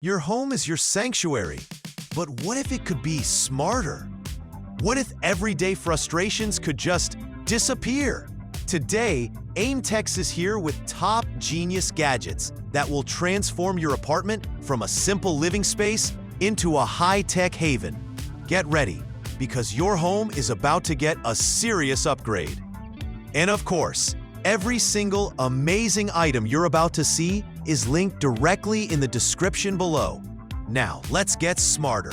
Your home is your sanctuary, but what if it could be smarter? What if everyday frustrations could just disappear? Today, Aootek is here with top genius gadgets that will transform your apartment from a simple living space into a high-tech haven. Get ready, because your home is about to get a serious upgrade. And of course, every single amazing item you're about to see is linked directly in the description below. Now, let's get smarter.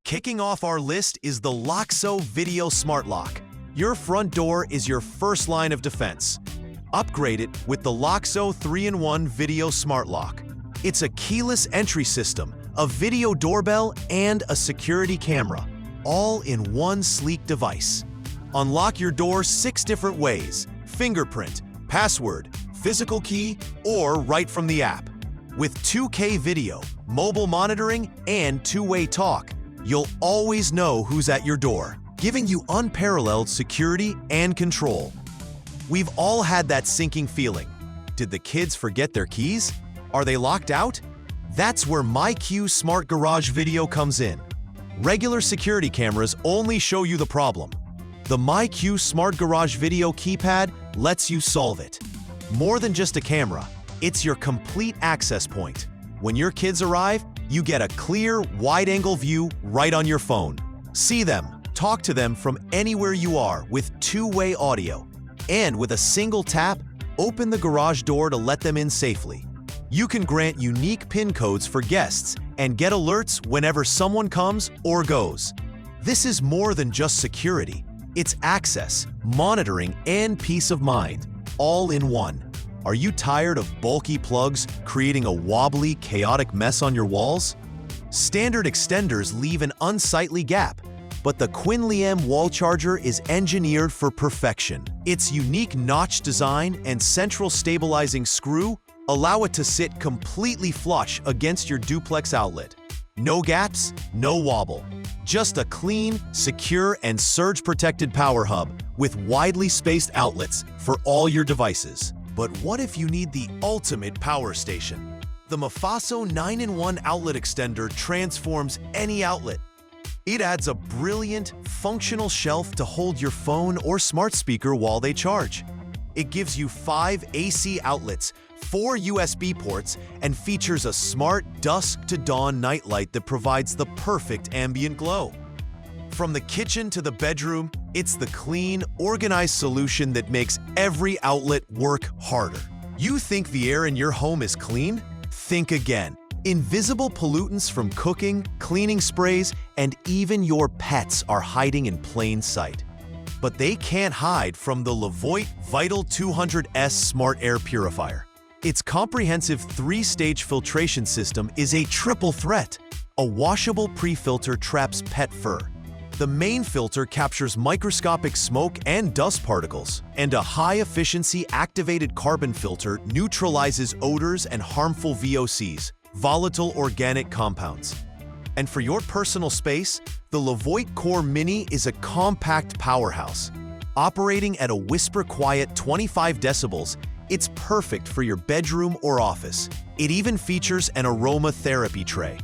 Kicking off our list is the Lockzo Video Smart Lock. Your front door is your first line of defense. Upgrade it with the Lockzo 3-in-1 Video Smart Lock. It's a keyless entry system, a video doorbell, and a security camera, all in one sleek device. Unlock your door 6 different ways: fingerprint, password, physical key, or right from the app. With 2K video, mobile monitoring, and two-way talk, you'll always know who's at your door, giving you unparalleled security and control. We've all had that sinking feeling. Did the kids forget their keys? Are they locked out? That's where MyQ Smart Garage Video comes in. Regular security cameras only show you the problem. The MyQ Smart Garage Video Keypad lets you solve it. More than just a camera, it's your complete access point. When your kids arrive, you get a clear, wide-angle view right on your phone. See them, talk to them from anywhere you are with two-way audio. And with a single tap, open the garage door to let them in safely. You can grant unique PIN codes for guests and get alerts whenever someone comes or goes. This is more than just security. It's access, monitoring, and peace of mind, all in one. Are you tired of bulky plugs creating a wobbly, chaotic mess on your walls? Standard extenders leave an unsightly gap, but the QINLIANF wall charger is engineered for perfection. Its unique notch design and central stabilizing screw allow it to sit completely flush against your duplex outlet. No gaps, no wobble. Just a clean, secure, and surge-protected power hub with widely spaced outlets for all your devices. But what if you need the ultimate power station? The Mifaso 9-in-1 outlet extender transforms any outlet. It adds a brilliant, functional shelf to hold your phone or smart speaker while they charge. It gives you 5 AC outlets, 4 USB ports, and features a smart dusk-to-dawn nightlight that provides the perfect ambient glow. From the kitchen to the bedroom, it's the clean, organized solution that makes every outlet work harder. You think the air in your home is clean? Think again. Invisible pollutants from cooking, cleaning sprays, and even your pets are hiding in plain sight. But they can't hide from the LEVOIT Vital 200S Smart Air Purifier. Its comprehensive 3-stage filtration system is a triple threat. A washable pre-filter traps pet fur. The main filter captures microscopic smoke and dust particles, and a high-efficiency activated carbon filter neutralizes odors and harmful VOCs, volatile organic compounds. And for your personal space, the LEVOIT Core Mini is a compact powerhouse. Operating at a whisper-quiet 25 decibels, it's perfect for your bedroom or office. It even features an aromatherapy tray.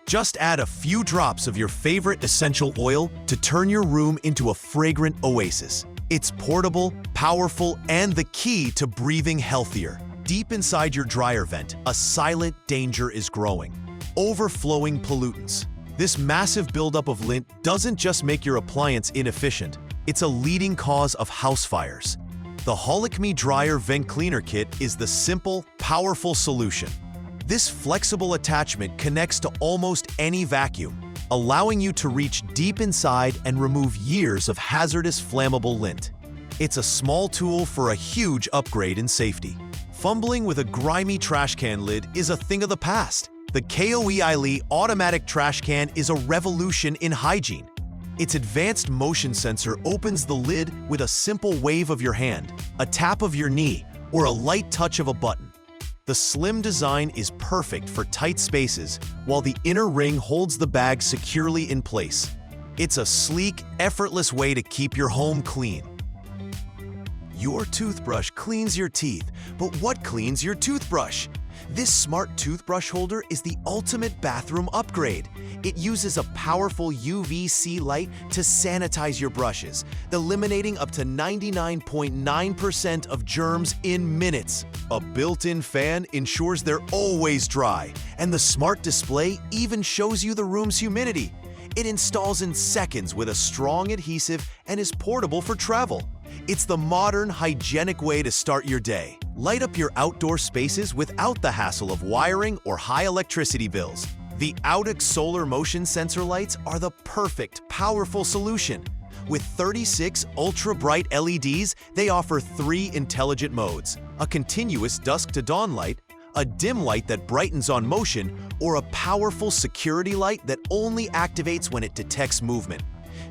Just add a few drops of your favorite essential oil to turn your room into a fragrant oasis. It's portable, powerful, and the key to breathing healthier. Deep inside your dryer vent, a silent danger is growing. Overflowing pollutants. This massive buildup of lint doesn't just make your appliance inefficient, it's a leading cause of house fires. The Holikme Dryer Vent Cleaner Kit is the simple, powerful solution. This flexible attachment connects to almost any vacuum, allowing you to reach deep inside and remove years of hazardous flammable lint. It's a small tool for a huge upgrade in safety. Fumbling with a grimy trash can lid is a thing of the past. The KOEYLE automatic trash can is a revolution in hygiene. Its advanced motion sensor opens the lid with a simple wave of your hand, a tap of your knee, or a light touch of a button. The slim design is perfect for tight spaces, while the inner ring holds the bag securely in place. It's a sleek, effortless way to keep your home clean. Your toothbrush cleans your teeth, but what cleans your toothbrush? This smart toothbrush holder is the ultimate bathroom upgrade. It uses a powerful UVC light to sanitize your brushes, eliminating up to 99.9% of germs in minutes. A built-in fan ensures they're always dry, and the smart display even shows you the room's humidity. It installs in seconds with a strong adhesive and is portable for travel. It's the modern, hygienic way to start your day. Light up your outdoor spaces without the hassle of wiring or high electricity bills. The Aootek solar motion sensor lights are the perfect, powerful solution. With 36 ultra-bright LEDs, they offer 3 intelligent modes: a continuous dusk-to-dawn light, a dim light that brightens on motion, or a powerful security light that only activates when it detects movement.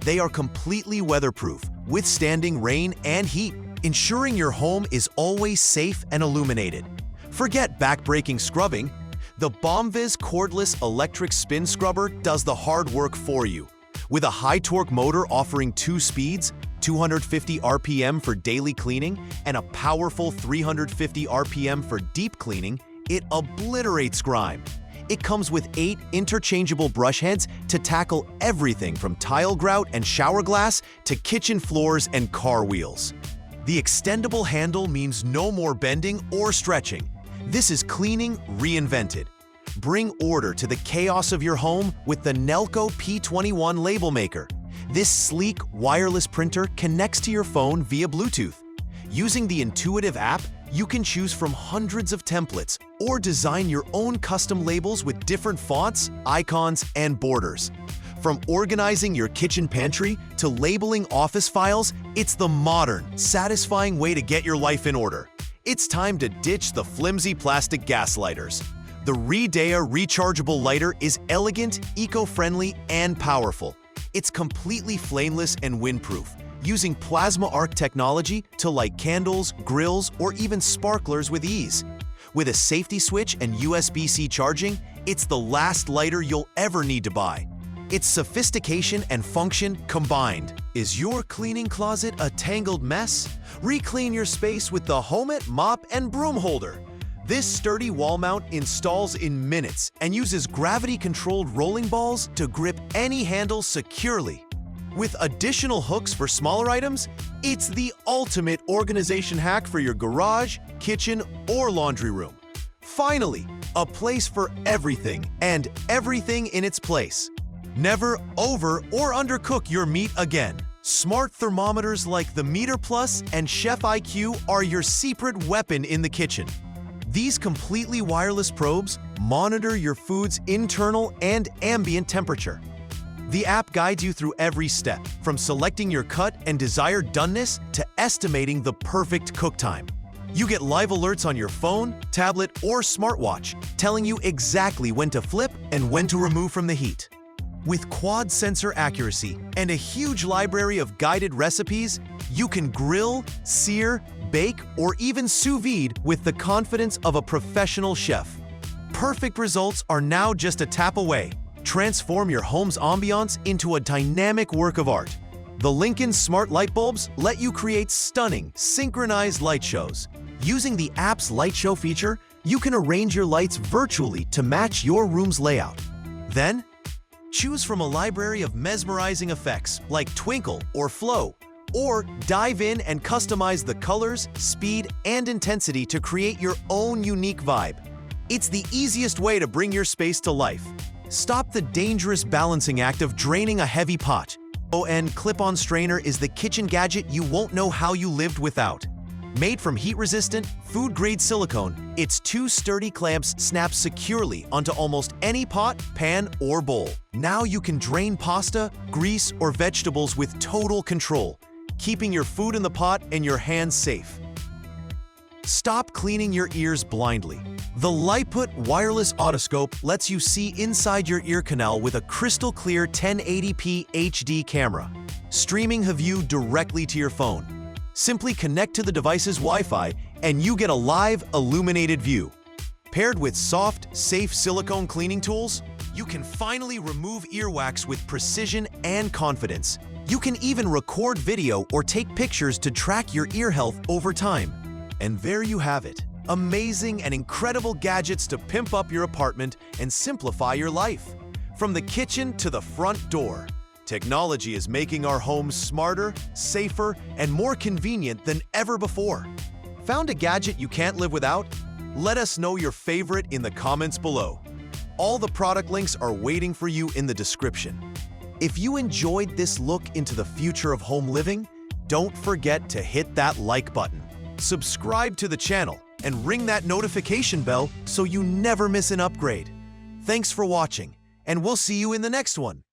They are completely weatherproof, withstanding rain and heat, ensuring your home is always safe and illuminated. Forget back-breaking scrubbing. The Bombviz cordless electric spin scrubber does the hard work for you. With a high-torque motor offering 2 speeds, 250 RPM for daily cleaning, and a powerful 350 RPM for deep cleaning, it obliterates grime. It comes with 8 interchangeable brush heads to tackle everything from tile grout and shower glass to kitchen floors and car wheels. The extendable handle means no more bending or stretching. This is cleaning reinvented. Bring order to the chaos of your home with the Nelko P21 label maker. This sleek, wireless printer connects to your phone via Bluetooth. Using the intuitive app, you can choose from hundreds of templates or design your own custom labels with different fonts, icons, and borders. From organizing your kitchen pantry to labeling office files, it's the modern, satisfying way to get your life in order. It's time to ditch the flimsy plastic gas lighters. The REIDEA rechargeable lighter is elegant, eco-friendly, and powerful. It's completely flameless and windproof, using plasma arc technology to light candles, grills, or even sparklers with ease. With a safety switch and USB-C charging, it's the last lighter you'll ever need to buy. It's sophistication and function combined. Is your cleaning closet a tangled mess? Reclean your space with the HOMET mop and broom holder. This sturdy wall mount installs in minutes and uses gravity-controlled rolling balls to grip any handle securely. With additional hooks for smaller items, it's the ultimate organization hack for your garage, kitchen, or laundry room. Finally, a place for everything and everything in its place. Never over or undercook your meat again. Smart thermometers like the Meter Plus and Chef IQ are your secret weapon in the kitchen. These completely wireless probes monitor your food's internal and ambient temperature. The app guides you through every step, from selecting your cut and desired doneness to estimating the perfect cook time. You get live alerts on your phone, tablet, or smartwatch, telling you exactly when to flip and when to remove from the heat. With quad sensor accuracy and a huge library of guided recipes, you can grill, sear, bake, or even sous vide with the confidence of a professional chef. Perfect results are now just a tap away. Transform your home's ambiance into a dynamic work of art. The Linkind smart light bulbs let you create stunning, synchronized light shows. Using the app's light show feature, you can arrange your lights virtually to match your room's layout. Then, choose from a library of mesmerizing effects like twinkle or flow, or dive in and customize the colors, speed, and intensity to create your own unique vibe. It's the easiest way to bring your space to life. Stop the dangerous balancing act of draining a heavy pot. AUOON clip-on strainer is the kitchen gadget you won't know how you lived without. Made from heat-resistant, food-grade silicone, its 2 sturdy clamps snap securely onto almost any pot, pan, or bowl. Now you can drain pasta, grease, or vegetables with total control, keeping your food in the pot and your hands safe. Stop cleaning your ears blindly. The LEIPUT wireless otoscope lets you see inside your ear canal with a crystal-clear 1080p HD camera, streaming the view directly to your phone. Simply connect to the device's Wi-Fi and you get a live, illuminated view. Paired with soft, safe silicone cleaning tools, You can finally remove earwax with precision and confidence. You can even record video or take pictures to track your ear health over time. And there you have it. Amazing and incredible gadgets to pimp up your apartment and simplify your life. From the kitchen to the front door, technology is making our homes smarter, safer, and more convenient than ever before. Found a gadget you can't live without? Let us know your favorite in the comments below. All the product links are waiting for you in the description. If you enjoyed this look into the future of home living, don't forget to hit that like button, subscribe to the channel, and ring that notification bell so you never miss an upgrade. Thanks for watching, and we'll see you in the next one.